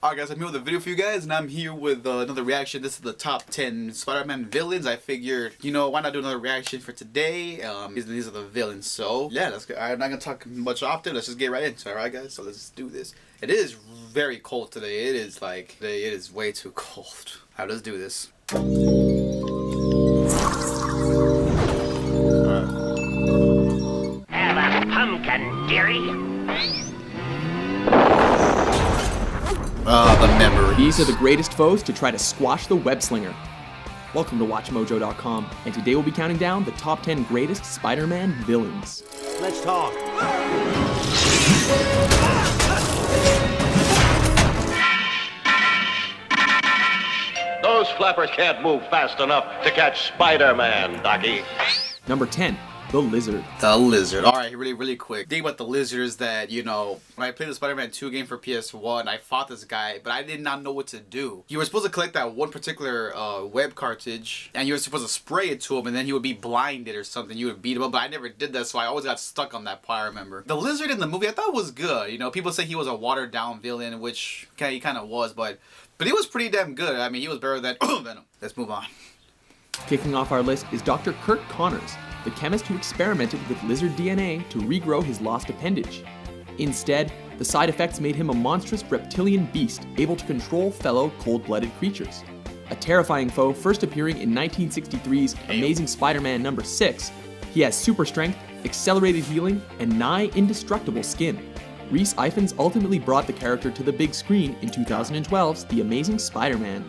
Alright guys, I'm here with a video for you guys, and I'm here with another reaction. This is the top 10 Spider-Man villains. I figured, you know, why not do another reaction for today? These are the villains, so yeah, let's go. I'm not gonna talk much often, let's just get right into it, alright guys? So let's just do this. It is very cold today. It is like, today it is way too cold. Alright, let's do this. Have a pumpkin, dearie. The memories. These are the greatest foes to try to squash the web slinger. Welcome to WatchMojo.com, and today we'll be counting down the top 10 greatest Spider-Man villains. Let's talk. Those flappers can't move fast enough to catch Spider-Man, Docky. Number 10, the Lizard. The Lizard. Alright, really quick. The thing about the Lizard is that, you know, when I played the Spider-Man 2 game for PS1, I fought this guy, but I did not know what to do. You were supposed to collect that one particular web cartridge, and you were supposed to spray it to him, and then he would be blinded or something. You would beat him up, but I never did that, so I always got stuck on that part, I remember. The Lizard in the movie, I thought was good. You know, people say he was a watered-down villain, which he kind of was, but he was pretty damn good. I mean, he was better than Venom. Let's move on. Kicking off our list is Dr. Kurt Connors, the chemist who experimented with lizard DNA to regrow his lost appendage. Instead, the side effects made him a monstrous reptilian beast able to control fellow cold-blooded creatures. A terrifying foe first appearing in 1963's Amazing Spider-Man number 6, he has super strength, accelerated healing, and nigh indestructible skin. Rhys Ifans ultimately brought the character to the big screen in 2012's The Amazing Spider-Man.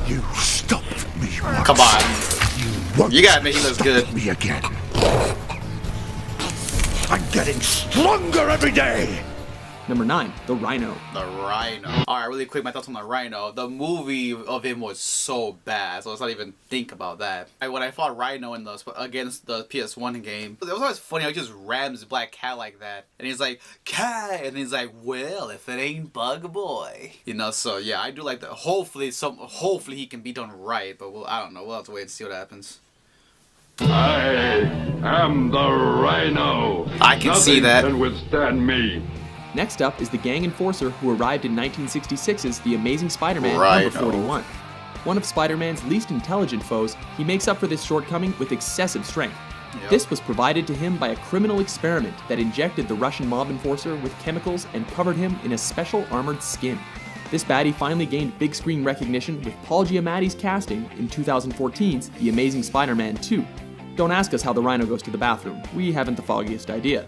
You stopped me once. Come on. You gotta make him look good. Me again. I'm getting stronger every day. Number 9, the Rhino. The Rhino. Alright, really quick, my thoughts on the Rhino. The movie of him was so bad, so let's not even think about that. When I fought Rhino in against the PS1 game, it was always funny how he just rams Black Cat like that. And he's like, Cat! And he's like, well, if it ain't Bug Boy. You know, so yeah, I do like that. Hopefully he can be done right, but I don't know. We'll have to wait and see what happens. I am the Rhino. I can see that. Nothing can withstand me. Next up is the gang enforcer who arrived in 1966's The Amazing Spider-Man number 41. One of Spider-Man's least intelligent foes, he makes up for this shortcoming with excessive strength. Yep. This was provided to him by a criminal experiment that injected the Russian mob enforcer with chemicals and covered him in a special armored skin. This baddie finally gained big screen recognition with Paul Giamatti's casting in 2014's The Amazing Spider-Man 2. Don't ask us how the Rhino goes to the bathroom, we haven't the foggiest idea.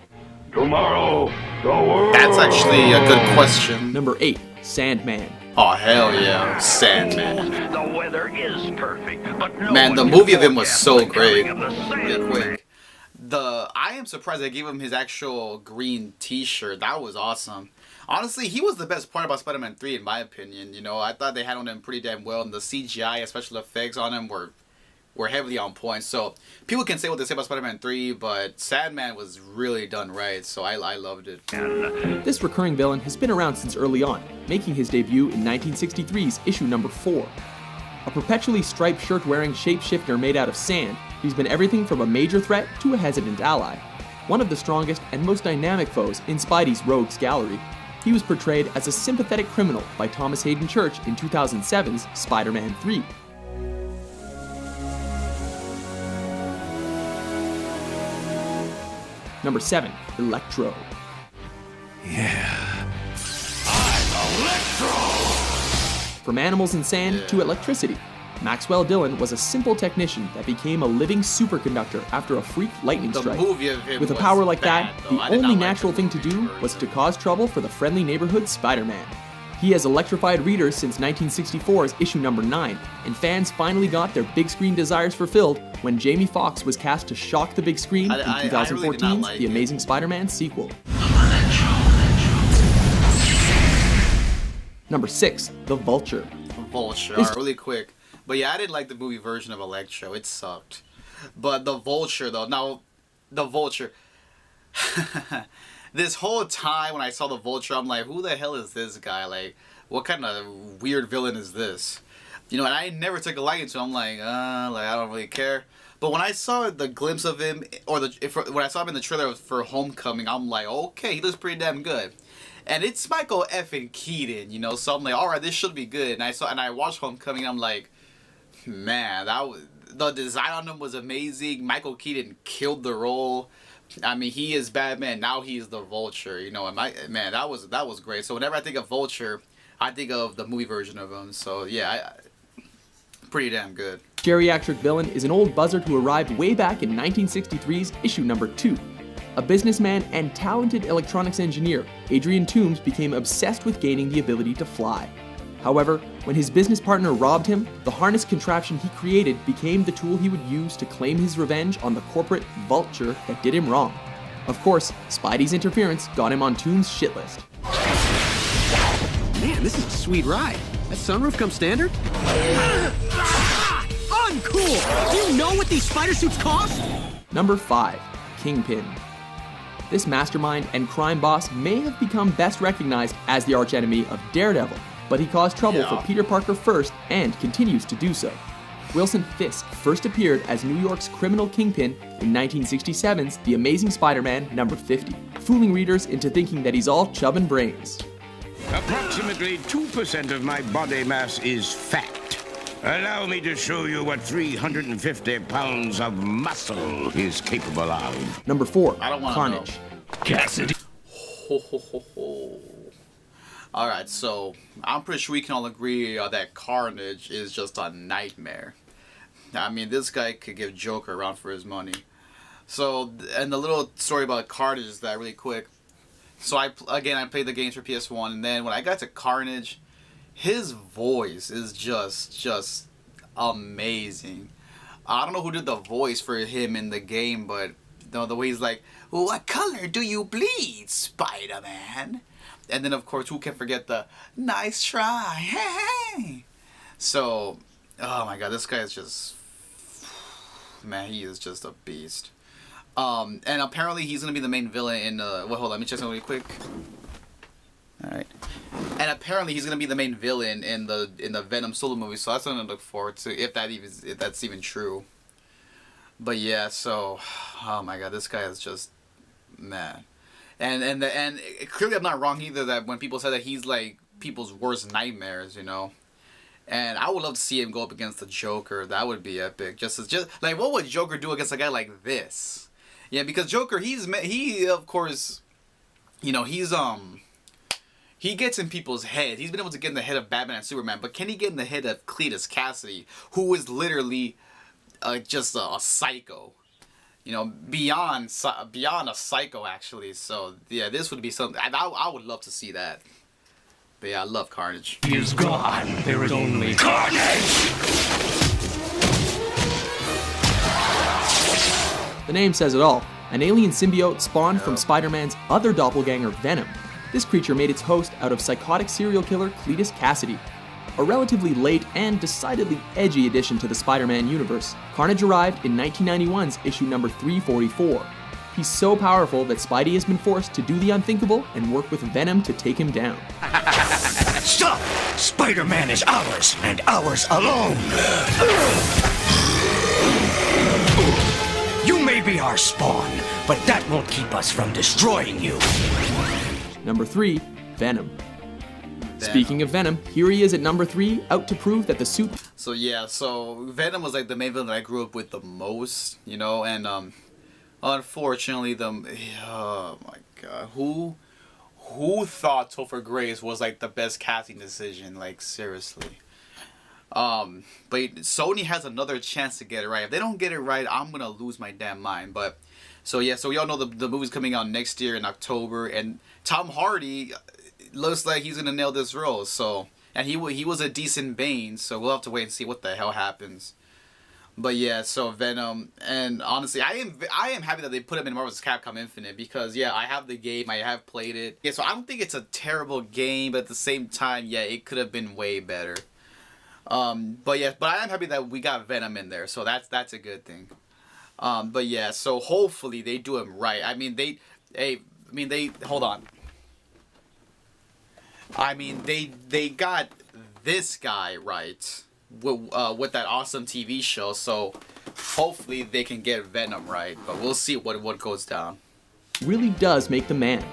Tomorrow, the world. That's actually a good question. Number 8, Sandman. Oh, hell yeah, Sandman. The weather is perfect, but no Man, the one movie can of him was forecast so the great. coming of the Really Sandman. quick. I am surprised they gave him his actual green t-shirt. That was awesome. Honestly, he was the best part about Spider-Man 3 in my opinion. You know, I thought they handled him pretty damn well, and the CGI and special effects on him were heavily on point. So people can say what they say about Spider-Man 3, but Sandman was really done right, so I loved it. This recurring villain has been around since early on, making his debut in 1963's issue number 4. A perpetually striped shirt-wearing shapeshifter made out of sand, he's been everything from a major threat to a hesitant ally. One of the strongest and most dynamic foes in Spidey's rogues gallery, he was portrayed as a sympathetic criminal by Thomas Hayden Church in 2007's Spider-Man 3. Number 7, Electro. Yeah. I'm Electro! From animals and sand to electricity, Maxwell Dillon was a simple technician that became a living superconductor after a freak lightning strike. With a power like that, the only natural thing to do was to cause trouble for the friendly neighborhood Spider-Man. He has electrified readers since 1964's issue number 9, and fans finally got their big screen desires fulfilled when Jamie Foxx was cast to shock the big screen in 2014's The Amazing Spider-Man sequel. Number 6, the Vulture. Vulture, alright, really quick. But yeah, I didn't like the movie version of Electro. It sucked. But the Vulture, though, now, the Vulture. This whole time when I saw the Vulture, I'm like, who the hell is this guy? Like, what kind of weird villain is this? You know, and I never took a liking to him. I'm like, I don't really care. But when I saw the glimpse of him, or when I saw him in the trailer for Homecoming, I'm like, okay, he looks pretty damn good. and it's Michael effing Keaton, you know. So I'm like, all right, this should be good. And I watched Homecoming. I'm like, man, the design on him was amazing. Michael Keaton killed the role. I mean, he is Batman. Now he's the Vulture, you know. And man, that was great. So whenever I think of Vulture, I think of the movie version of him. So yeah, pretty damn good. Geriatric villain is an old buzzard who arrived way back in 1963's issue number 2. A businessman and talented electronics engineer, Adrian Toomes became obsessed with gaining the ability to fly. However, when his business partner robbed him, the harness contraption he created became the tool he would use to claim his revenge on the corporate vulture that did him wrong. Of course, Spidey's interference got him on Toomes' shit list. Man, this is a sweet ride. That sunroof come standard? Uncool! Do you know what these spider suits cost? Number 5. Kingpin. This mastermind and crime boss may have become best recognized as the archenemy of Daredevil, but he caused trouble for Peter Parker first and continues to do so. Wilson Fisk first appeared as New York's criminal kingpin in 1967's The Amazing Spider-Man number 50, fooling readers into thinking that he's all chub and brains. Approximately 2% of my body mass is fat. Allow me to show you what 350 pounds of muscle is capable of. Number 4, I don't wanna Carnage. Cassidy. Ho, ho, ho, ho. All right, so I'm pretty sure we can all agree that Carnage is just a nightmare. I mean, this guy could give Joker a run for his money. So, and the little story about Carnage is that really quick. So I played the games for PS1, and then when I got to Carnage, his voice is just amazing. I don't know who did the voice for him in the game, but the way he's like, "What color do you bleed, Spider-Man?" And then, of course, who can forget the "nice try"? Hey. So, oh my god, this guy is just, man, he is just a beast. And apparently he's gonna be the main villain in well, hold on, let me check something really quick. All right. And apparently he's gonna be the main villain in the Venom solo movie, so that's something to look forward to, if that's even true. But yeah, so, oh my god, this guy is just, man. And clearly I'm not wrong either that when people say that he's like people's worst nightmares, you know. And I would love to see him go up against the Joker. That would be epic. Just like, what would Joker do against a guy like this? Yeah, because Joker, he of course, you know, he gets in people's head. He's been able to get in the head of Batman and Superman, but can he get in the head of Cletus Cassidy, who is literally just a psycho? You know, beyond a psycho, actually. So yeah, this would be something I would love to see that. But yeah, I love Carnage. He is gone. There is only Carnage! The name says it all. An alien symbiote spawned from Spider-Man's other doppelganger, Venom. This creature made its host out of psychotic serial killer Cletus Cassidy. A relatively late and decidedly edgy addition to the Spider-Man universe, Carnage arrived in 1991's issue number 344. He's so powerful that Spidey has been forced to do the unthinkable and work with Venom to take him down. Stop! Spider-Man is ours, and ours alone! You may be our spawn, but that won't keep us from destroying you. Number 3, Venom. Speaking of Venom, here he is at number 3, out to prove that the suit... So yeah, so Venom was like the main villain that I grew up with the most, you know, and unfortunately, oh my god, who thought Topher Grace was like the best casting decision? Like, seriously. But Sony has another chance to get it right. If they don't get it right, I'm gonna lose my damn mind. But so yeah, so we all know the movie's coming out next year in October, and Tom Hardy looks like he's gonna nail this role. So, and he was a decent Bane, so we'll have to wait and see what the hell happens. But yeah, so Venom, and honestly, I am happy that they put him in Marvel's Capcom Infinite, because yeah, I have the game, I have played it. Yeah, so I don't think it's a terrible game, but at the same time, yeah, it could have been way better. But yeah, but I am happy that we got Venom in there, so that's a good thing. But yeah, so hopefully they do him right. Hold on. I mean, they got this guy right with that awesome TV show, so hopefully they can get Venom right, but we'll see what goes down. Really does make the man.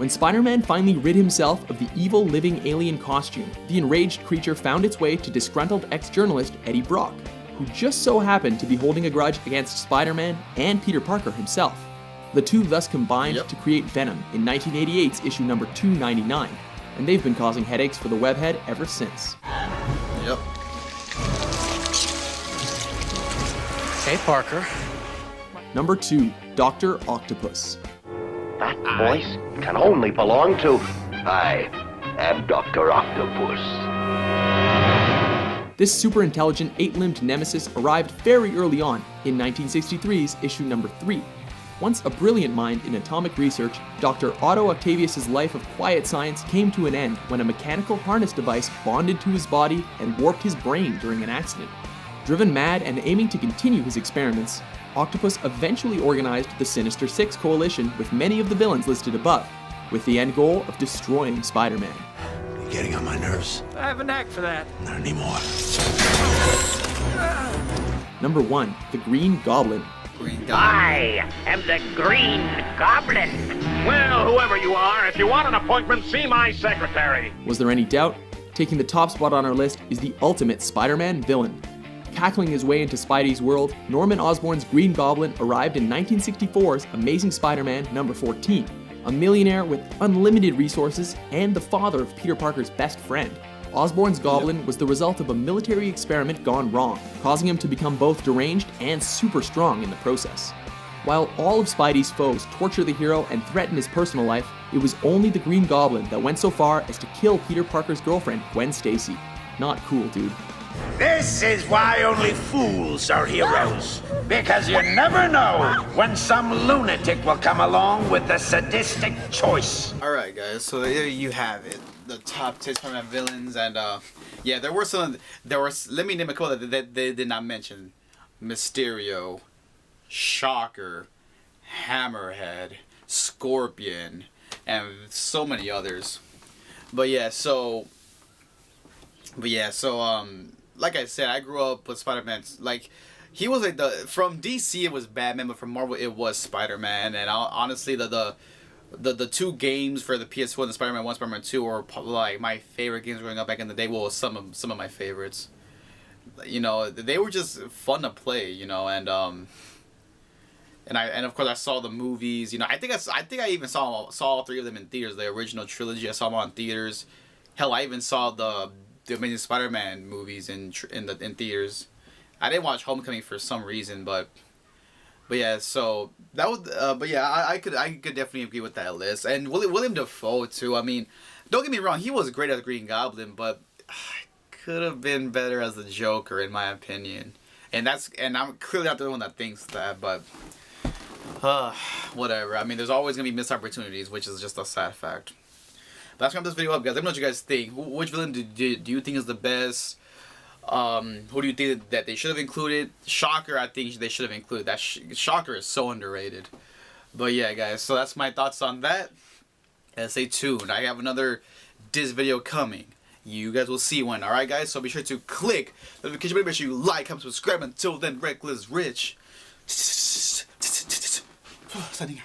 When Spider-Man finally rid himself of the evil living alien costume, the enraged creature found its way to disgruntled ex-journalist Eddie Brock, who just so happened to be holding a grudge against Spider-Man and Peter Parker himself. The two thus combined to create Venom in 1988's issue number 299, and they've been causing headaches for the webhead ever since. Yep. Hey, Parker. Number 2, Dr. Octopus. That voice can only belong to... I am Dr. Octopus. This super intelligent 8-limbed nemesis arrived very early on in 1963's issue number 3. Once a brilliant mind in atomic research, Dr. Otto Octavius's life of quiet science came to an end when a mechanical harness device bonded to his body and warped his brain during an accident. Driven mad and aiming to continue his experiments, Octopus eventually organized the Sinister Six coalition with many of the villains listed above, with the end goal of destroying Spider-Man. You're getting on my nerves. I have a knack for that. Not anymore. Number 1, the Green Goblin. Green Goblin. I am the Green Goblin. Well, whoever you are, if you want an appointment, see my secretary. Was there any doubt? Taking the top spot on our list is the ultimate Spider-Man villain. Cackling his way into Spidey's world, Norman Osborn's Green Goblin arrived in 1964's Amazing Spider-Man number 14, a millionaire with unlimited resources and the father of Peter Parker's best friend. Osborn's Goblin was the result of a military experiment gone wrong, causing him to become both deranged and super strong in the process. While all of Spidey's foes torture the hero and threaten his personal life, it was only the Green Goblin that went so far as to kill Peter Parker's girlfriend, Gwen Stacy. Not cool, dude. This is why only fools are heroes. Because you never know when some lunatic will come along with the sadistic choice. Alright guys, so there you have it. The top 10 Spider-Man villains, and yeah, there were some, let me name a couple that they did not mention. Mysterio, Shocker, Hammerhead, Scorpion, and so many others. But yeah, so like I said, I grew up with Spider-Man. Like, he was like from DC it was Batman, but from Marvel it was Spider-Man. And honestly, the two games for the PS1, the Spider-Man 1, Spider-Man 2, were like my favorite games growing up back in the day. Well, some of my favorites. You know, they were just fun to play. You know, and of course I saw the movies. You know, I think I even saw all three of them in theaters. The original trilogy, I saw them on theaters. Hell, I even saw the Amazing Spider-Man movies in theaters. I didn't watch Homecoming for some reason, but yeah. So that was, but yeah, I could definitely agree with that list. And William Dafoe too. I mean, don't get me wrong, he was great as Green Goblin, but could have been better as the Joker, in my opinion. And I'm clearly not the one that thinks that, but whatever. I mean, there's always gonna be missed opportunities, which is just a sad fact. Let's wrap this video up, guys. Let me know what you guys think. Which villain do you think is the best? Who do you think that they should have included? Shocker, I think they should have included. That Shocker is so underrated. But yeah, guys. So that's my thoughts on that. And stay tuned. I have another Diz video coming. You guys will see one. Alright, guys? So be sure to click the notification button. Make sure you like, comment, subscribe. Until then, REKLEZ Rich. Signing out.